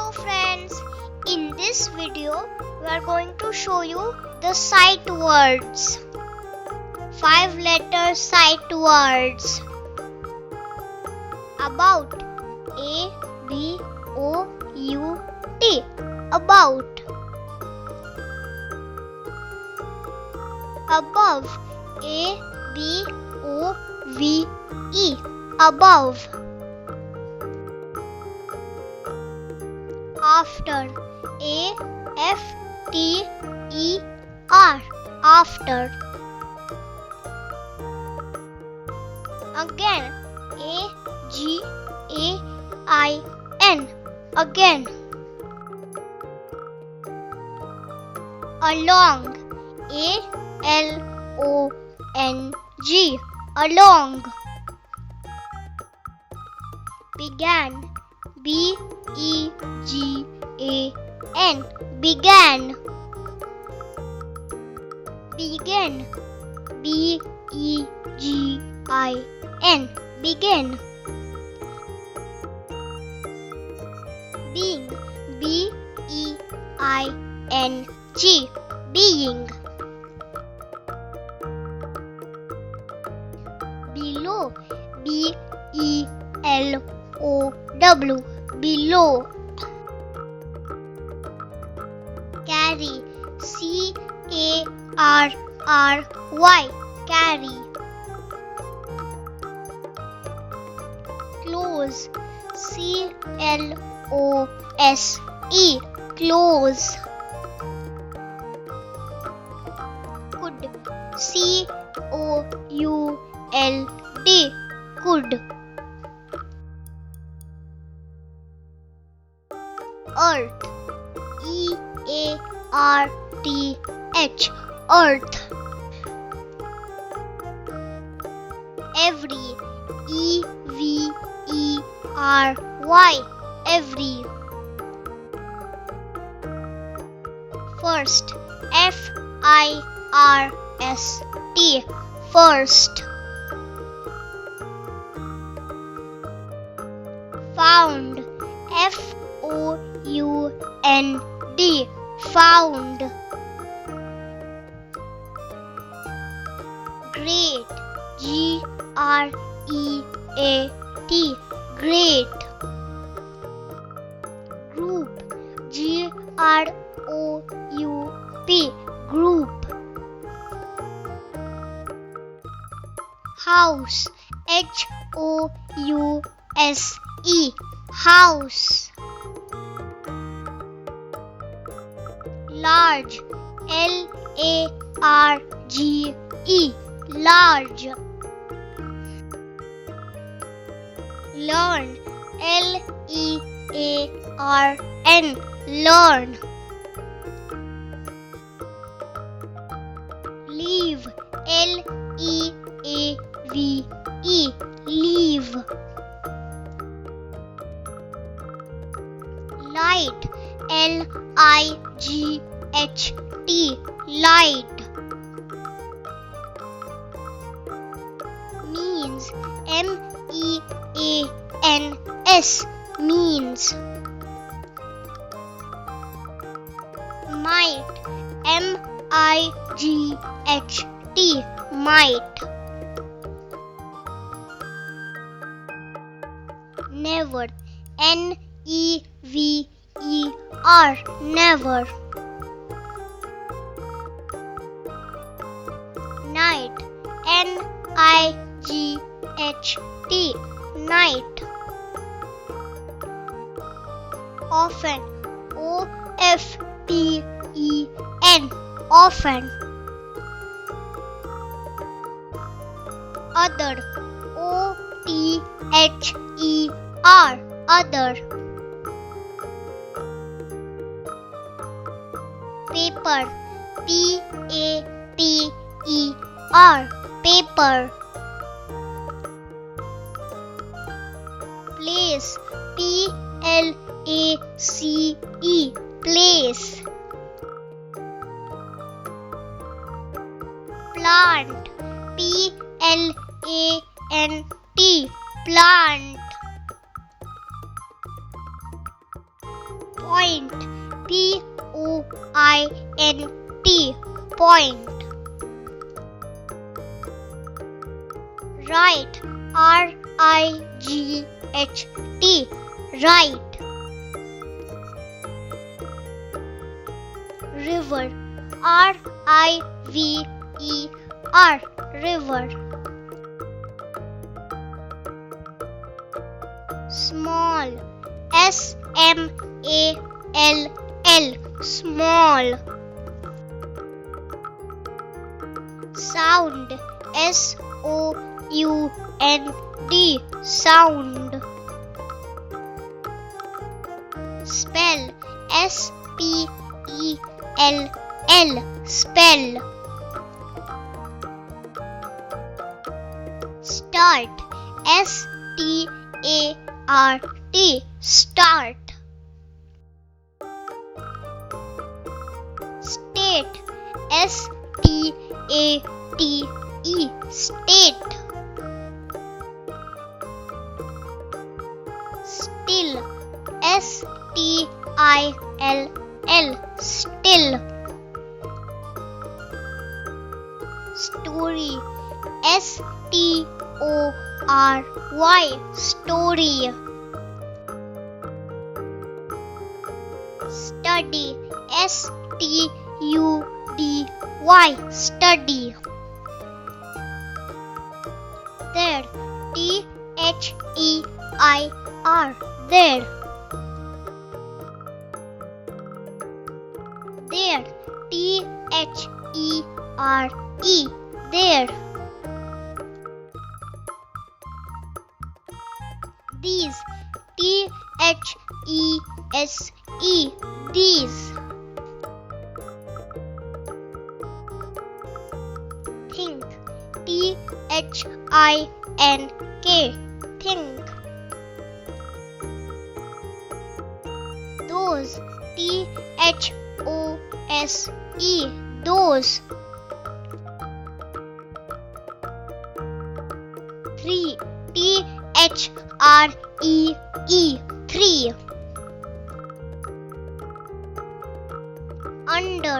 Hello friends, in this video we are going to show you the sight words. 5-letter sight words. About. A-B-O-U-T. About. Above. A-B-O-V-E. Above. After. A-F-T-E-R. After. Again. A-G-A-I-N. Again. Along. A-L-O-N-G. Along. Began. B-E-G-A-N. Began. Begin. B-E-G-I-N. Begin. Being. B-E-I-N-G. Being. Below. B-E-L-O-W. Below. Carry. C-A-R-R-Y. Carry. Close. C-L-O-S-E. Close. Could. C-O-U-L-D. Could. Earth. E-A-R-T-H. Earth. Every. E-V-E-R-Y. Every. First. F-I-R-S-T. First. Found. F-O-U-N-D. Found. Great. G-R-E-A-T. Great. Group. G-R-O-U-P. Group. House. H-O-U-S-E. House. Large. L-A-R-G-E. Large. Learn. L-E-A-R-N. Learn. Leave. L-E-A-V-E. Leave. Light. L-I-G-H-T. Light. Means. M-E-A-N-S. Means. Might. M-I-G-H-T. Might. Never. N-E-V-E-R. Never. Night. N-I-G-H-T. Night. Often. O-F-T-E-N. Often. Other. O-T-H-E-R. Other. Paper. P-A-P-E-R. Paper. Place. P-L-A-C-E. Place. Plant. P-L-A-N-T. Plant. Point. P-O-I-N-T. Point. Right. R-I-G-H-T. Right. River. R-I-V-E-R. River. Small. S-M-A-L-L. Small. Sound. S-O-U-N-D. Sound. Spell. S-P-E-L-L. Spell. Start. S-T-A-R-T. Start. State. S-T-A-T-E. State. Still. S-T-I-L-L. Still. Story. S-T-O-R-Y. Story. Study. S-T-U-D-Y. Study. There. T-H-E-I-R. There. There. T-H-E-R-E. There. These. T-H-E-S-E. These. Think. T-H-I-N-K. Think. Those. T-H-O-S-E. Those. Three. T-H-R-E-E. Three. Under.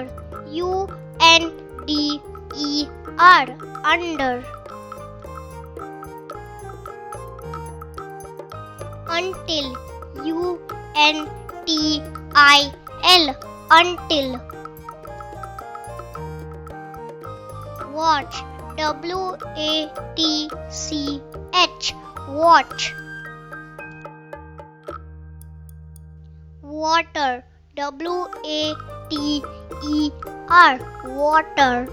U-N-D-E-R. Under. Until. U-N-T-I-L. Until. Watch. W-A-T-C-H. Watch. Water. W-A-T-E-R. Water.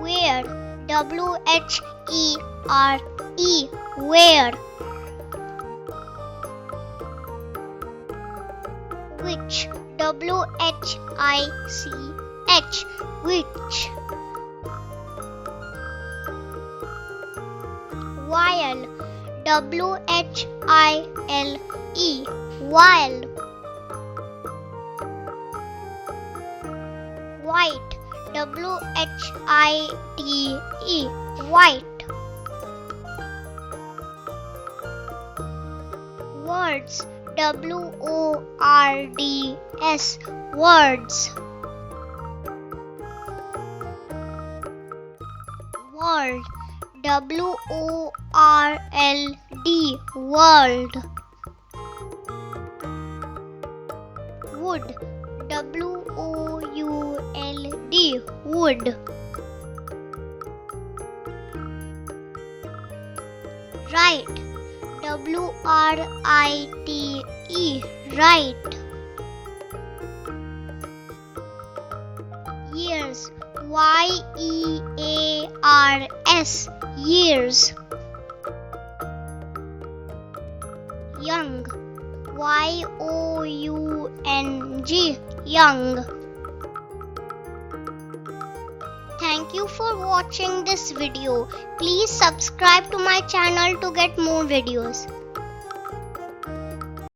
Where. W-H-E-R-E. Where. Which. W-H-I-C-H. Which. While. W-H-I-L-E. While. White. W-H-I-T-E. White. Words. W-O-R-D-S. Words. World. W-O-R-L-D. World. Wood. W-O-U-L-D. Wood. Right. W-R-I-T-E. Right. Years. Y-E-A-R-S. Years. Young. Y-O-U-N-G. Young. Thank you for watching this video. Please subscribe to my channel to get more videos.